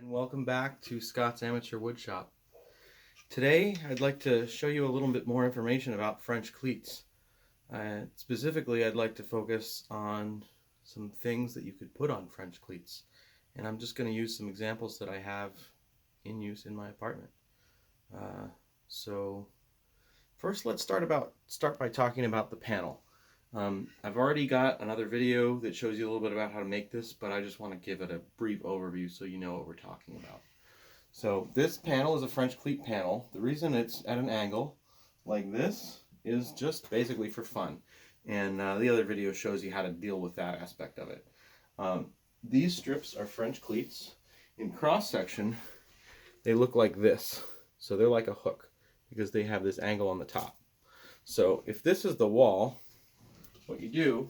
and welcome back to Scott's Amateur Woodshop. Today I'd like to show you a little bit more information about French cleats. Specifically, I'd like to focus on some things that you could put on French cleats, and I'm just going to use some examples that I have in use in my apartment. So first, let's start by talking about the panel. I've already got another video that shows you a little bit about how to make this, but I just want to give it a brief overview so you know what we're talking about. So this panel is a French cleat panel. The reason it's at an angle like this is just basically for fun. And the other video shows you how to deal with that aspect of it. These strips are French cleats. In cross section, they look like this. So they're like a hook because they have this angle on the top. So if this is the wall, what you do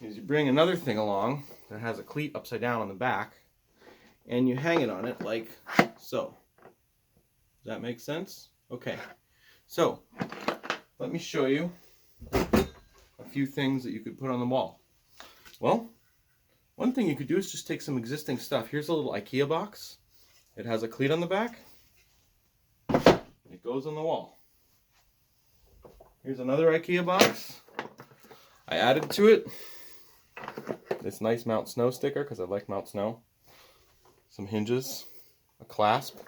is you bring another thing along that has a cleat upside down on the back, and you hang it on it like so. Does that make sense? Okay. So let me show you a few things that you could put on the wall. Well, one thing you could do is just take some existing stuff. Here's a little IKEA box. It has a cleat on the back. It goes on the wall. Here's another IKEA box. I added to it this nice Mount Snow sticker because I like Mount Snow. Some hinges, a clasp,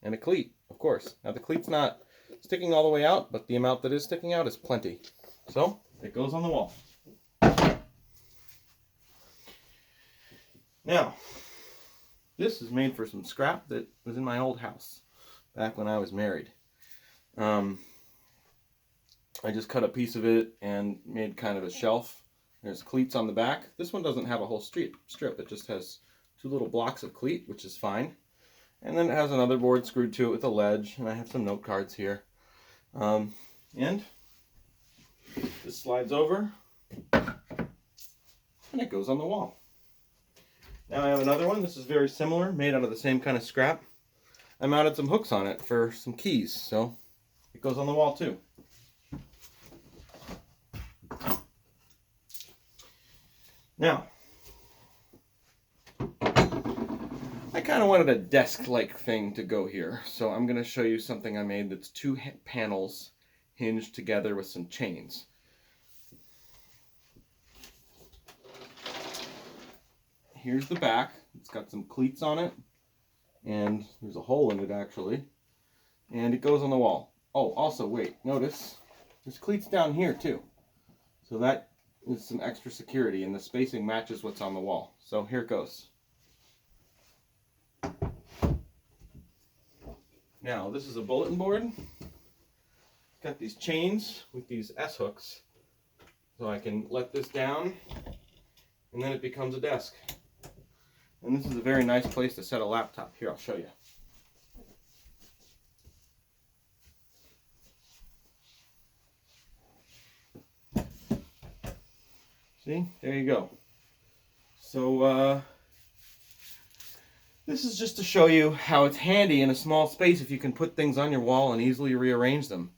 and a cleat, of course. Now the cleat's not sticking all the way out, but the amount that is sticking out is plenty. So it goes on the wall. Now, this is made for some scrap that was in my old house back when I was married. I just cut a piece of it and made kind of a shelf. There's cleats on the back. This one doesn't have a whole strip. It just has two little blocks of cleat, which is fine. And then it has another board screwed to it with a ledge, and I have some note cards here. And this slides over, and it goes on the wall. Now I have another one. This is very similar, made out of the same kind of scrap. I mounted some hooks on it for some keys, so it goes on the wall too. Now, I kind of wanted a desk-like thing to go here, so I'm going to show you something I made that's two panels hinged together with some chains. Here's the back. It's got some cleats on it, and there's a hole in it actually, and it goes on the wall. Oh, also wait, notice there's cleats down here too, so that is some extra security, and the spacing matches what's on the wall. So here it goes. Now this is a bulletin board. It's got these chains with these S hooks, so I can let this down, and then it becomes a desk. And this is a very nice place to set a laptop. Here, I'll show you. See, there you go. So this is just to show you how it's handy in a small space if you can put things on your wall and easily rearrange them.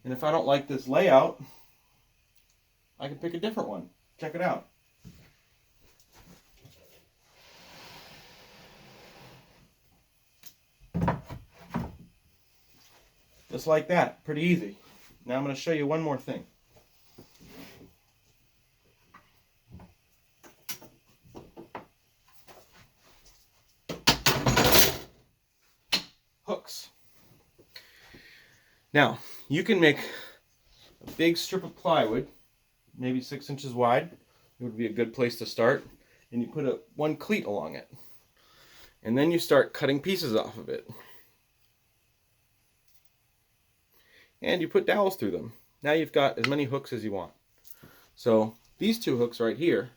And if I don't like this layout, I can pick a different one. Check it out. Just like that, pretty easy. Now I'm going to show you one more thing. Hooks. Now, you can make a big strip of plywood, maybe 6 inches wide. It would be a good place to start. And you put one cleat along it. And then you start cutting pieces off of it. And you put dowels through them. Now you've got as many hooks as you want. So these two hooks right here,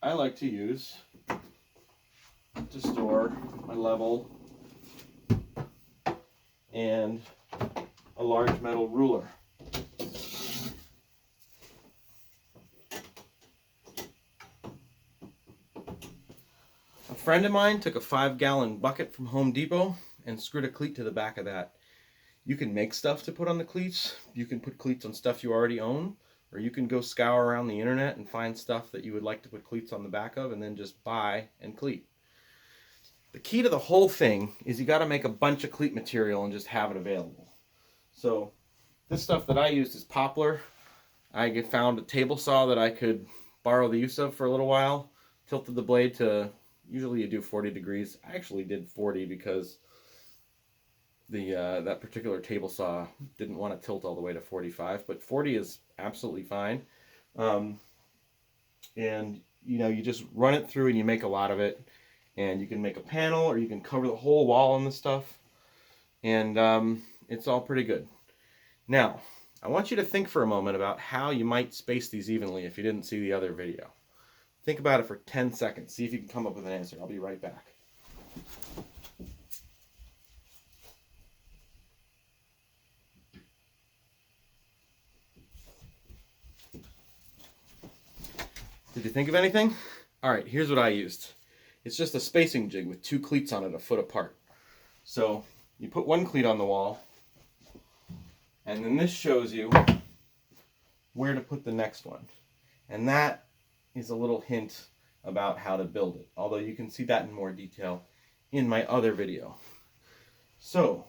I like to use to store my level and a large metal ruler. A friend of mine took a 5-gallon bucket from Home Depot and screwed a cleat to the back of that. You can make stuff to put on the cleats. You can put cleats on stuff you already own, or you can go scour around the internet and find stuff that you would like to put cleats on the back of, and then just buy and cleat. The key to the whole thing is you got to make a bunch of cleat material and just have it available. So this stuff that I used is poplar. I found a table saw that I could borrow the use of for a little while. Tilted the blade to, usually you do 40 degrees. I actually did 40 because that particular table saw didn't want to tilt all the way to 45, but 40 is absolutely fine. And you just run it through and you make a lot of it, and you can make a panel or you can cover the whole wall on this stuff, and it's all pretty good. Now I want you to think for a moment about how you might space these evenly if you didn't see the other video. Think about it for 10 seconds. See if you can come up with an answer. I'll be right back. Did you think of anything? All right, here's what I used. It's just a spacing jig with 2 cleats on it, a foot apart. So you put one cleat on the wall, and then this shows you where to put the next one. And that is a little hint about how to build it, although you can see that in more detail in my other video. So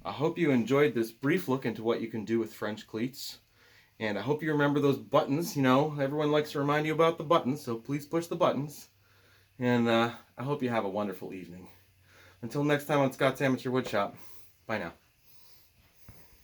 I hope you enjoyed this brief look into what you can do with French cleats. And I hope you remember those buttons. Everyone likes to remind you about the buttons, so please push the buttons. And I hope you have a wonderful evening. Until next time on Scott's Amateur Woodshop, bye now.